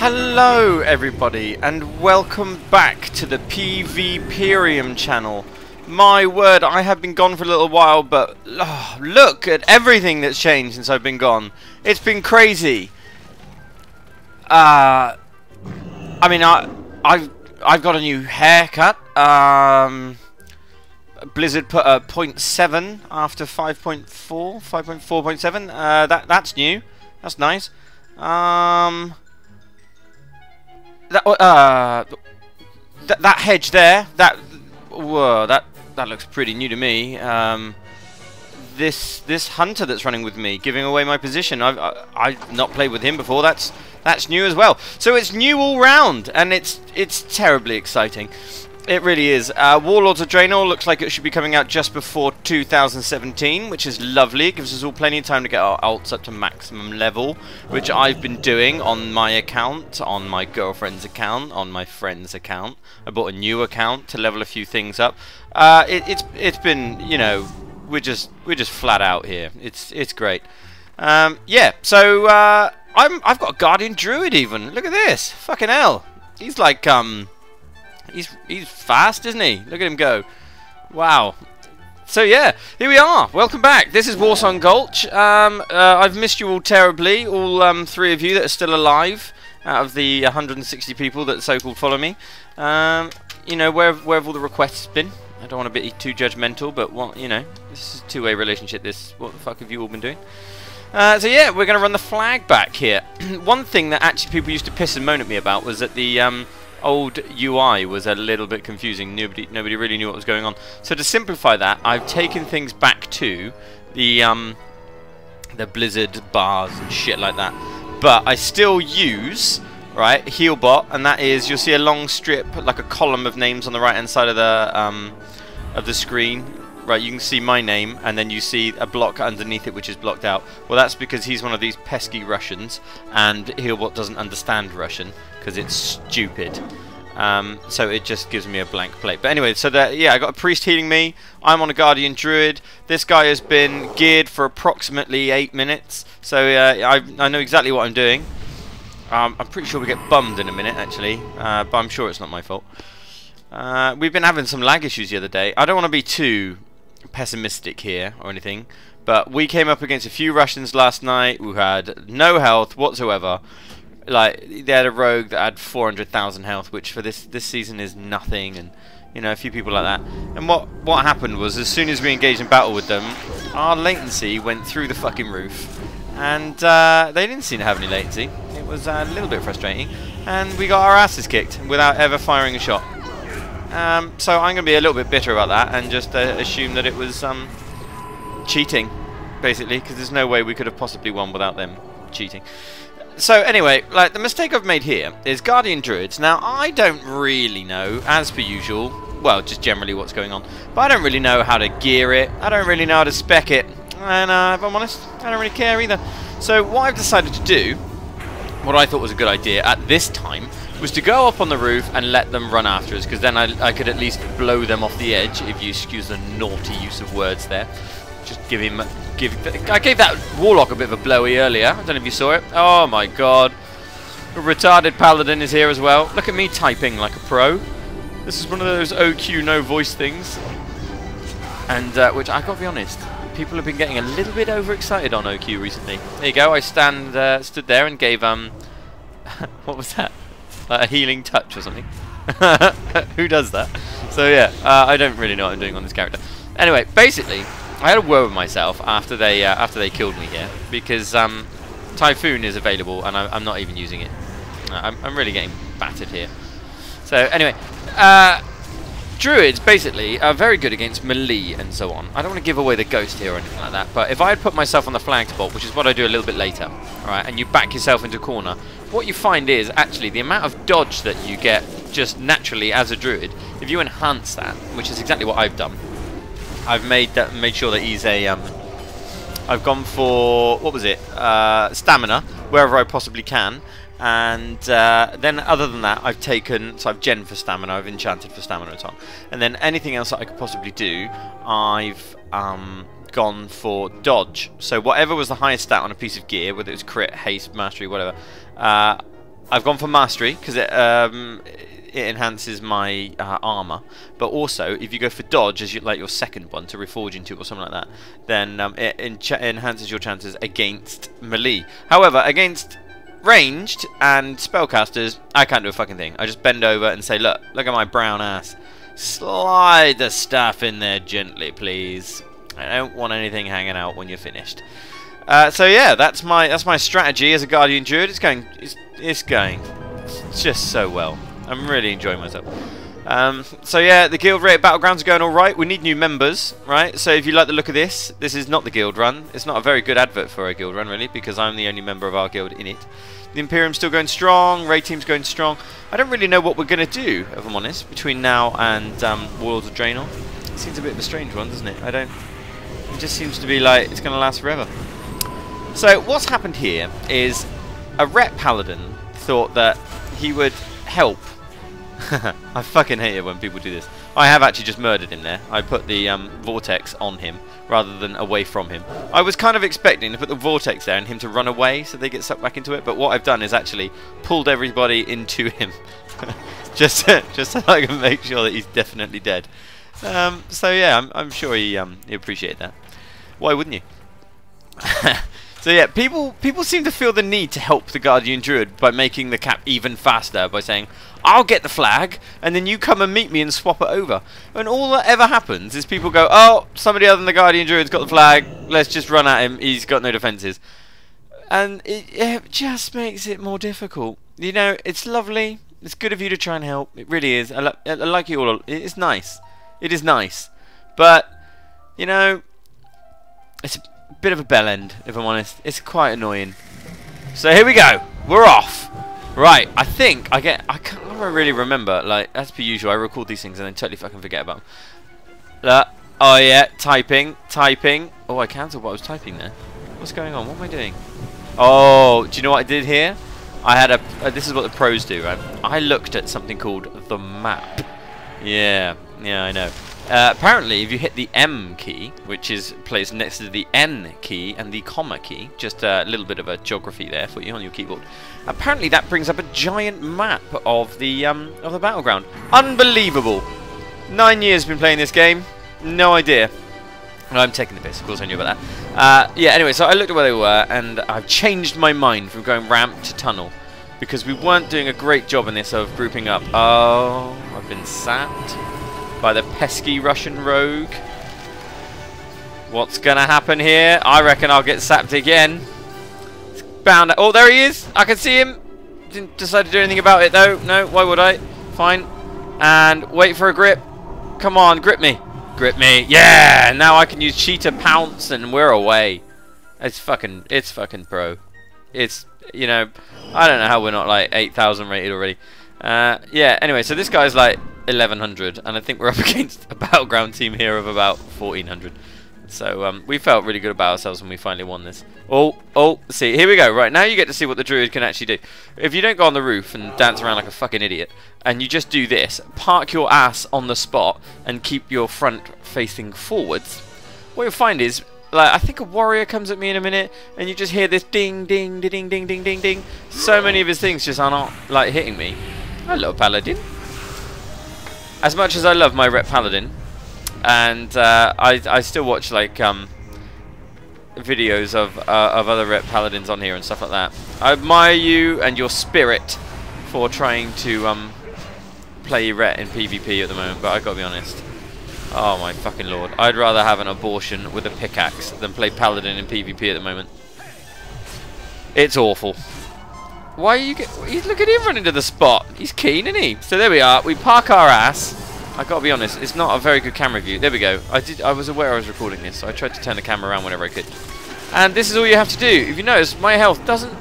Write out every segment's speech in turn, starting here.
Hello everybody and welcome back to the PvPerium channel. My word, I have been gone for a little while, but look at everything that's changed since I've been gone. It's been crazy. I mean, I've got a new haircut. Blizzard put a 0.7 after 5.4, 5.4.7. That's new. That's nice. That hedge there, that looks pretty new to me. This hunter that's running with me, giving away my position. I've not played with him before. That's new as well. So it's new all round, and it's terribly exciting. It really is. Warlords of Draenor looks like it should be coming out just before 2017, which is lovely. It gives us all plenty of time to get our alts up to maximum level, which I've been doing on my account, on my girlfriend's account, on my friend's account. I bought a new account to level a few things up. It's been, you know, we're just flat out here. It's great. Yeah. So I've got a Guardian Druid even. Look at this. Fucking hell. He's like He's fast, isn't he? Look at him go. Wow. So yeah, here we are. Welcome back. This is Warsong Gulch. I've missed you all terribly, all three of you that are still alive out of the 160 people that so-called follow me. You know, where have all the requests been? I don't want to be too judgmental, but what, you know, this is a two-way relationship. What the fuck have you all been doing? So yeah, we're going to run the flag back here. One thing that actually people used to piss and moan at me about was that the old UI was a little bit confusing. Nobody really knew what was going on. So to simplify that, I've taken things back to the Blizzard bars and shit like that. But I still use Healbot, and that is, you'll see a long strip, like a column of names on the right hand side of the screen. Right, you can see my name, and then you see a block underneath it which is blocked out. Well, that's because he's one of these pesky Russians, and Healbot doesn't understand Russian because it's stupid. So it just gives me a blank plate. But anyway, so yeah, I got a priest healing me. I'm on a Guardian Druid. This guy has been geared for approximately 8 minutes, so I know exactly what I'm doing. I'm pretty sure we get bummed in a minute, actually, but I'm sure it's not my fault. We've been having some lag issues the other day. I don't want to be too pessimistic here or anything, but we came up against a few Russians last night who had no health whatsoever. Like, they had a rogue that had 400,000 health, which for this season is nothing, and you know, a few people like that. And what happened was, as soon as we engaged in battle with them, our latency went through the fucking roof, and they didn't seem to have any latency. It was a little bit frustrating, and we got our asses kicked without ever firing a shot. So I'm going to be a little bit bitter about that and just assume that it was cheating, basically, because there's no way we could have possibly won without them cheating. So anyway, like, the mistake I've made here is Guardian Druids. Now, I don't really know, as per usual, well, just generally what's going on, but I don't really know how to gear it. I don't really know how to spec it, and if I'm honest, I don't really care either. So what I've decided to do, what I thought was a good idea at this time, was to go up on the roof and let them run after us, because then I could at least blow them off the edge, if you excuse the naughty use of words there. Just I gave that Warlock a bit of a blowy earlier. I don't know if you saw it. Oh my god. A retarded paladin is here as well. Look at me typing like a pro. This is one of those OQ no voice things. And which, I gotta be honest, people have been getting a little bit overexcited on OQ recently. There you go, I stood there and gave what was that? Like a healing touch or something. Who does that? So yeah, I don't really know what I'm doing on this character. Anyway, basically, I had a word with myself after they killed me here, because Typhoon is available and I'm not even using it. I'm really getting battered here. So anyway, Druids basically are very good against melee and so on. I don't want to give away the ghost here or anything like that, but if I had put myself on the flanked bolt, which is what I do a little bit later, alright, and you back yourself into a corner, what you find is actually the amount of dodge that you get just naturally as a druid, if you enhance that, which is exactly what I've done. I've made sure that he's a I've gone for, what was it, stamina wherever I possibly can, and then other than that I've taken, so I've gen for stamina, I've enchanted for stamina and so on, and then anything else that I could possibly do, I've gone for dodge. So whatever was the highest stat on a piece of gear, whether it was crit, haste, mastery, whatever, I've gone for mastery because it enhances my armor, but also if you go for dodge as like your second one to reforge into or something like that, then it enhances your chances against melee. However, against ranged and spellcasters, I can't do a fucking thing. I just bend over and say, look at my brown ass. Slide the stuff in there gently, please. I don't want anything hanging out when you're finished. So yeah, that's my strategy as a Guardian Druid. It's going just so well. I'm really enjoying myself. So yeah, the guild rated battlegrounds are going all right. We need new members, right? So if you like the look of this is not the guild run. It's not a very good advert for a guild run, really, because I'm the only member of our guild in it. The Imperium's still going strong. Raid team's going strong. I don't really know what we're going to do, if I'm honest, between now and Warlords of Draenor. It seems a bit of a strange one, doesn't it? It just seems to be like it's going to last forever. So what's happened here is a Ret Paladin thought that he would help. I fucking hate it when people do this. I have actually just murdered him there. I put the vortex on him rather than away from him. I was kind of expecting to put the vortex there and him to run away so they get sucked back into it, but what I've done is actually pulled everybody into him just so I can make sure that he's definitely dead. So yeah, I'm sure he appreciated that. Why wouldn't you? So yeah, people seem to feel the need to help the Guardian Druid by making the cap even faster by saying, I'll get the flag and then you come and meet me and swap it over. And all that ever happens is people go, oh, somebody other than the Guardian Druid's got the flag, let's just run at him, he's got no defences. And it just makes it more difficult. You know, it's lovely, it's good of you to try and help, it really is. I like you all, it's nice. It is nice. But, you know, it's a bit of a bell end, if I'm honest. It's quite annoying. So here we go. We're off. Right, I think I can't really remember. Like, as per usual, I record these things and then totally fucking forget about them. Oh yeah, typing. Oh, I cancelled what I was typing there. What's going on? What am I doing? Oh, do you know what I did here? I had this is what the pros do, right? I looked at something called the map. Yeah, I know. Apparently, if you hit the M key, which is placed next to the N key and the comma key, just a little bit of a geography there for you on your keyboard. Apparently, that brings up a giant map of the battleground. Unbelievable! 9 years been playing this game, no idea. No, I'm taking the piss. Of course, I knew about that. Yeah. Anyway, so I looked at where they were, and I've changed my mind from going ramp to tunnel because we weren't doing a great job in this of grouping up. Oh, I've been sapped by the pesky Russian rogue. What's gonna happen here? I reckon I'll get sapped again. It's bound. Oh, there he is. I can see him. Didn't decide to do anything about it though. No, why would I? Fine. And wait for a grip. Come on, grip me. Grip me. Yeah. Now I can use cheetah pounce and we're away. It's fucking pro. It's, you know, I don't know how we're not like 8,000 rated already. Yeah. Anyway, so this guy's like 1100 and I think we're up against a battleground team here of about 1400, so we felt really good about ourselves when we finally won this. Oh, see, here we go. Right, now you get to see what the druid can actually do. If you don't go on the roof and dance around like a fucking idiot and you just do this, park your ass on the spot and keep your front facing forwards, what you'll find is, like, I think a warrior comes at me in a minute and you just hear this ding ding ding ding ding ding ding. So many of his things just are not like hitting me. Hello, paladin. As much as I love my Ret Paladin, and I still watch like videos of other Ret Paladins on here and stuff like that. I admire you and your spirit for trying to play Ret in PvP at the moment, but I've got to be honest. Oh my fucking lord! I'd rather have an abortion with a pickaxe than play Paladin in PvP at the moment. It's awful. Why are you look at him running to the spot. He's keen, isn't he? So there we are. We park our ass. I gotta be honest, it's not a very good camera view. There we go. I was aware I was recording this, so I tried to turn the camera around whenever I could. And this is all you have to do. If you notice, my health doesn't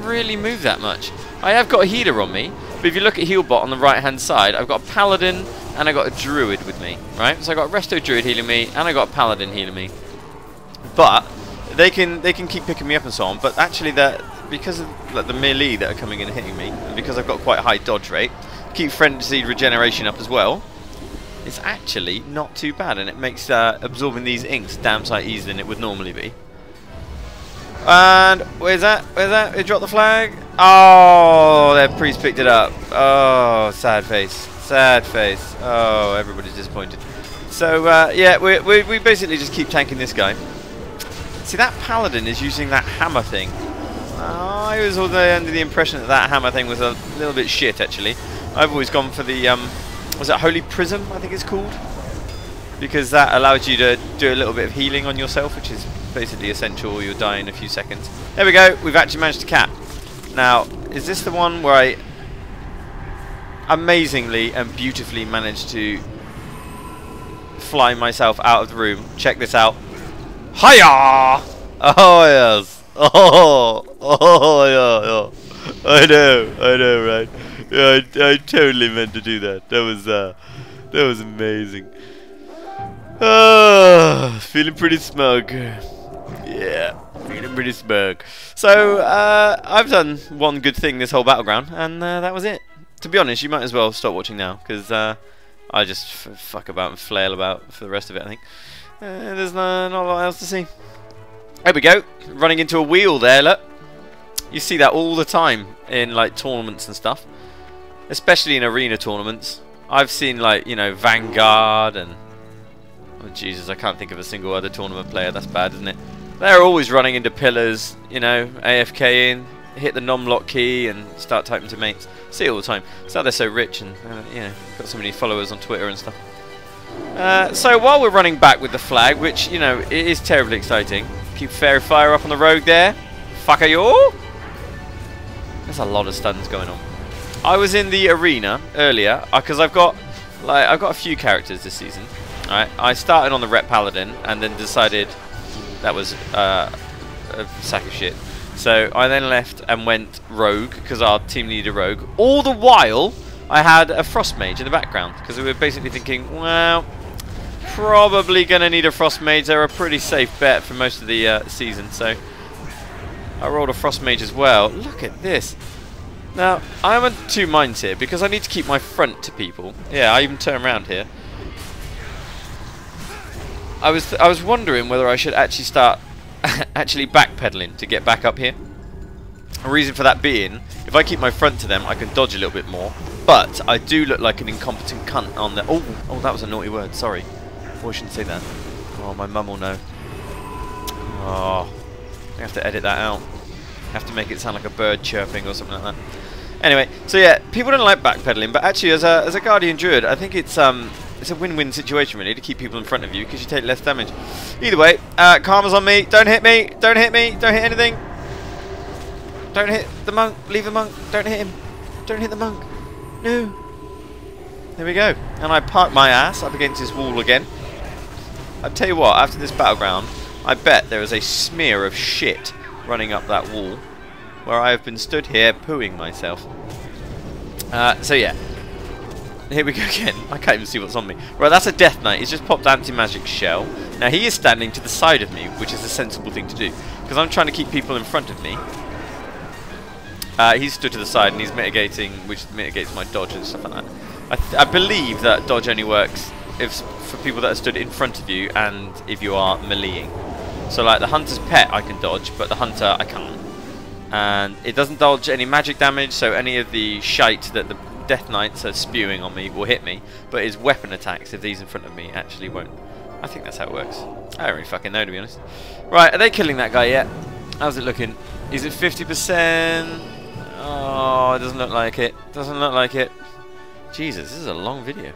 really move that much. I have got a healer on me, but if you look at Healbot on the right hand side, I've got a paladin and I got a druid with me, right? So I got a resto druid healing me and I got a paladin healing me. But they can keep picking me up and so on. But actually, because of like, the melee that are coming in and hitting me, and because I've got quite a high dodge rate, keep frenzied regeneration up as well. It's actually not too bad, and it makes absorbing these inks damn sight easier than it would normally be. And where's that? Where's that? They dropped the flag. Oh, they're Priest picked it up. Oh, sad face. Sad face. Oh, everybody's disappointed. So, yeah, we basically just keep tanking this guy. See, that Paladin is using that hammer thing. I was under the impression that that hammer thing was a little bit shit, actually. I've always gone for the, was it Holy Prism, I think it's called? Because that allows you to do a little bit of healing on yourself, which is basically essential, or you'll die in a few seconds. There we go, we've actually managed to cap. Now, is this the one where I amazingly and beautifully managed to fly myself out of the room? Check this out. Hiya! Oh yes. Oh yeah. I know, right? Yeah, I totally meant to do that. That was amazing. Feeling pretty smug. Yeah, feeling pretty smug. So I've done one good thing this whole battleground, and that was it. To be honest, you might as well stop watching now, because I just fuck about and flail about for the rest of it, I think. There's not a lot else to see. There we go, running into a wheel there, look. You see that all the time in like tournaments and stuff, especially in arena tournaments. I've seen like, you know, Vanguard and oh Jesus, I can't think of a single other tournament player. That's bad, isn't it? They're always running into pillars, you know, AFK in, hit the nom-lock key and start typing to mates. See it all the time. It's how they're so rich and you know, got so many followers on Twitter and stuff. So while we're running back with the flag, which, you know, it is terribly exciting. Keep Fairy Fire up on the road there. Fucker you! There's a lot of stuns going on. I was in the arena earlier because I've got a few characters this season. Alright, I started on the Ret Paladin and then decided that was a sack of shit. So I then left and went Rogue because our team needed a Rogue. All the while I had a Frost Mage in the background because we were basically thinking, well, probably going to need a Frost Mage. They're a pretty safe bet for most of the season. So I rolled a Frost Mage as well. Look at this. Now, I'm in two minds here because I need to keep my front to people. Yeah, I even turn around here. I was wondering whether I should actually start actually backpedaling to get back up here. A reason for that being, if I keep my front to them, I can dodge a little bit more. But I do look like an incompetent cunt on the... Oh, that was a naughty word. Sorry. I shouldn't say that. Oh, my mum will know. Oh, I have to edit that out. I have to make it sound like a bird chirping or something like that. Anyway, so yeah, people don't like backpedaling, but actually, as a Guardian Druid, I think it's a win-win situation really to keep people in front of you because you take less damage. Either way, Karma's on me. Don't hit me. Don't hit me. Don't hit anything. Don't hit the monk. Leave the monk. Don't hit him. Don't hit the monk. No. There we go. And I park my ass up against this wall again. I tell you what, after this battleground, I bet there is a smear of shit running up that wall where I have been stood here pooing myself. So yeah. Here we go again. I can't even see what's on me. Right, that's a Death Knight. He's just popped anti-magic shell. Now he is standing to the side of me, which is a sensible thing to do. Because I'm trying to keep people in front of me. He's stood to the side and he's mitigating, which mitigates my dodge and stuff like that. I believe that dodge only works for people that are stood in front of you and if you are meleeing. So like the Hunter's Pet I can dodge, but the Hunter I can't. And it doesn't dodge any magic damage, so any of the shite that the Death Knights are spewing on me will hit me, but his weapon attacks, if these in front of me, actually won't. I think that's how it works. I don't really fucking know, to be honest. Right, are they killing that guy yet? How's it looking? Is it 50%? Oh, it doesn't look like it. Doesn't look like it. Jesus, this is a long video.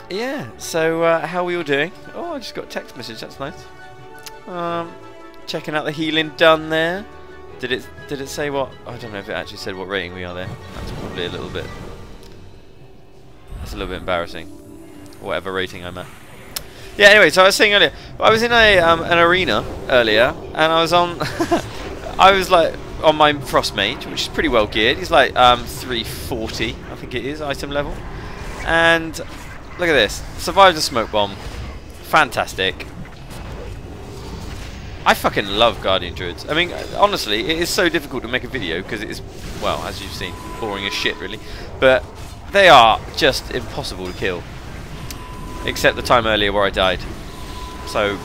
Yeah, so how are we all doing? Oh, I just got a text message, that's nice. Checking out the healing done there. Did it say what? I don't know if it actually said what rating we are there. That's probably a little bit... That's a little bit embarrassing. Whatever rating I'm at. Yeah, anyway, so I was saying earlier, I was in an arena earlier, and I was on... I was like on my Frost Mage, which is pretty well geared. He's like 340, I think it is, item level. And look at this. Survived a smoke bomb. Fantastic. I fucking love Guardian Druids. I mean, honestly, it is so difficult to make a video because it is, well, as you've seen, boring as shit, really. But they are just impossible to kill. Except the time earlier where I died. So,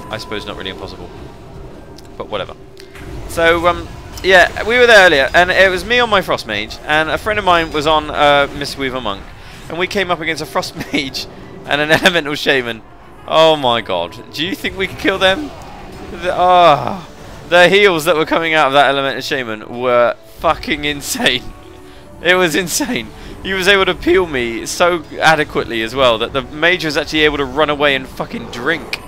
I suppose not really impossible. But whatever. So, yeah, we were there earlier, and it was me on my Frost Mage, and a friend of mine was on Mistweaver Monk, and we came up against a Frost Mage and an Elemental Shaman. Oh my god. Do you think we could kill them? The heals that were coming out of that Elemental Shaman were fucking insane. It was insane. He was able to peel me so adequately as well that the mage was actually able to run away and fucking drink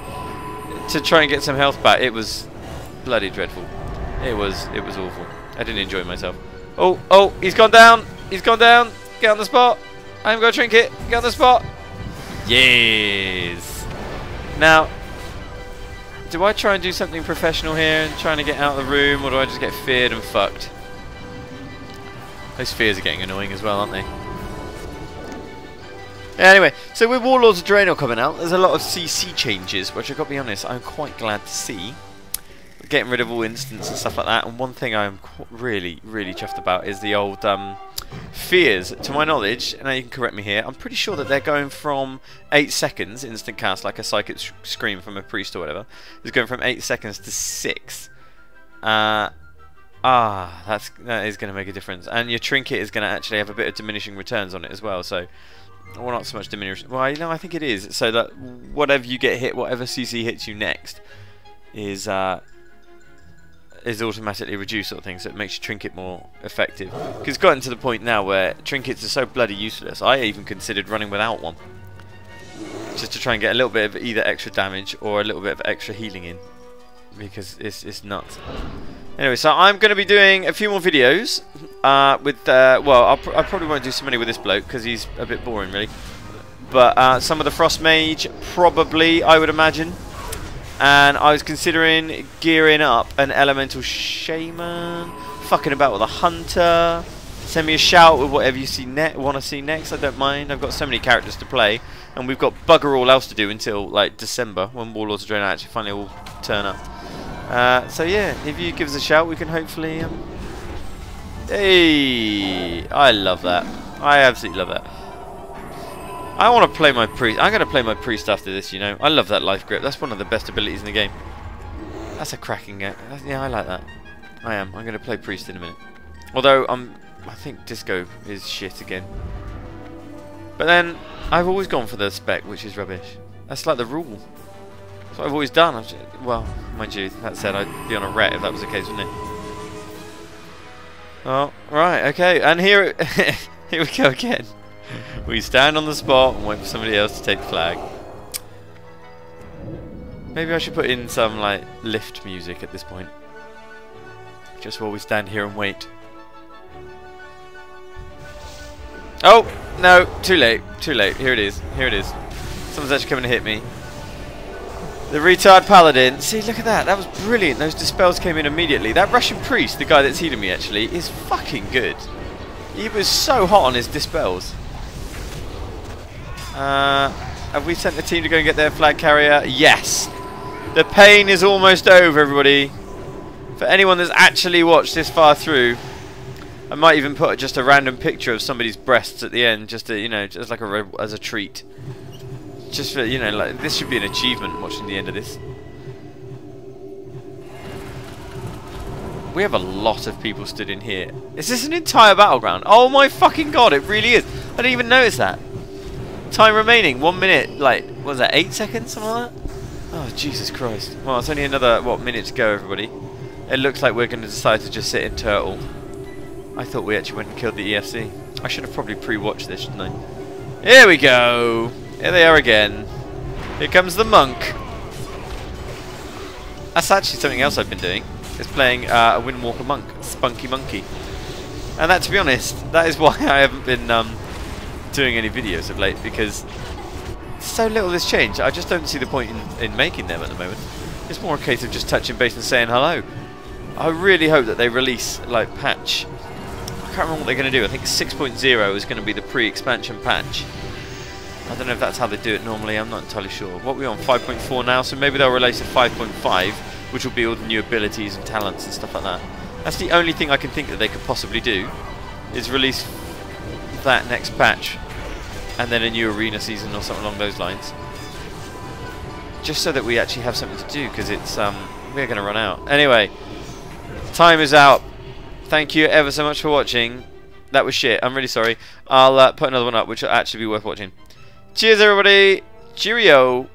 to try and get some health back. It was bloody dreadful. It was awful. I didn't enjoy myself. Oh, he's gone down. He's gone down. Get on the spot. I'm going to trinket. Get on the spot. Yes. Now, do I try and do something professional here and trying to get out of the room, or do I just get feared and fucked? Those fears are getting annoying as well, aren't they? Anyway, so with Warlords of Draenor coming out, there's a lot of CC changes, which I've got to be honest, I'm quite glad to see. Getting rid of all instants and stuff like that, and one thing I'm really, really chuffed about is the old fears. To my knowledge, and you can correct me here, I'm pretty sure that they're going from 8 seconds instant cast, like a psychic scream from a priest or whatever, is going from 8 seconds to 6. That is going to make a difference, and your trinket is going to actually have a bit of diminishing returns on it as well. So, well, not so much diminishing. Well, I think it is. So that whatever you get hit, whatever CC hits you next, is automatically reduced, sort of thing. So it makes your trinket more effective. Because it's gotten to the point now where trinkets are so bloody useless. I even considered running without one, just to try and get a little bit of either extra damage or a little bit of extra healing in, because it's nuts. Anyway, so I'm going to be doing a few more videos with, well, I probably won't do so many with this bloke because he's a bit boring, really. But some of the Frost Mage, probably, I would imagine. And I was considering gearing up an Elemental Shaman, fucking about with a Hunter. Send me a shout with whatever you want to see next. I don't mind. I've got so many characters to play, and we've got bugger all else to do until like December, when Warlords of Draenor actually finally all turn up. So yeah, if you give us a shout, we can hopefully. Hey, I love that. I absolutely love that. I want to play my priest. I'm going to play my priest after this. You know, I love that life grip. That's one of the best abilities in the game. That's a cracking game. Yeah, I like that. I am. I'm going to play priest in a minute. Although I think disco is shit again. But then I've always gone for the spec, which is rubbish. That's like the rule. That's what I've always done. Well, mind you, that said, I'd be on a ret if that was the case, wouldn't it? Oh, right, okay, and here we go again. We stand on the spot and wait for somebody else to take the flag. Maybe I should put in some like lift music at this point, just while we stand here and wait. Oh no! Too late! Too late! Here it is! Here it is! Someone's actually coming to hit me. The retard paladin. See, look at that! That was brilliant. Those dispels came in immediately. That Russian priest, the guy that's healing me, actually, is fucking good. He was so hot on his dispels. Have we sent the team to go and get their flag carrier? Yes! The pain is almost over, everybody. For anyone that's actually watched this far through, I might even put just a random picture of somebody's breasts at the end, just to, you know, just like as a treat. Just for, you know, like, this should be an achievement, watching the end of this. We have a lot of people stood in here. Is this an entire battleground? Oh my fucking god, it really is. I didn't even notice that. Time remaining, 1 minute, like, what was that, 8 seconds, something like that? Oh, Jesus Christ. Well, it's only another, what, minute to go, everybody. It looks like we're going to decide to just sit in turtle. I thought we actually went and killed the EFC. I should have probably pre-watched this, shouldn't I? Here we go! Here they are again. Here comes the monk. That's actually something else I've been doing. It's playing a Windwalker monk, Spunky Monkey. And that, to be honest, that is why I haven't been doing any videos of late, because so little has changed. I just don't see the point in making them at the moment. It's more a case of just touching base and saying hello. I really hope that they release, like, patch. I can't remember what they're going to do. I think 6.0 is going to be the pre-expansion patch. I don't know if that's how they do it normally. I'm not entirely sure. What are we on? 5.4 now, so maybe they'll release a 5.5, which will be all the new abilities and talents and stuff like that. That's the only thing I can think that they could possibly do, is release that next patch and then a new arena season or something along those lines, just so that we actually have something to do, because it's we're going to run out. Anyway, time is out. thank you ever so much for watching. That was shit. I'm really sorry. I'll put another one up, which will actually be worth watching. Cheers, everybody. Cheerio.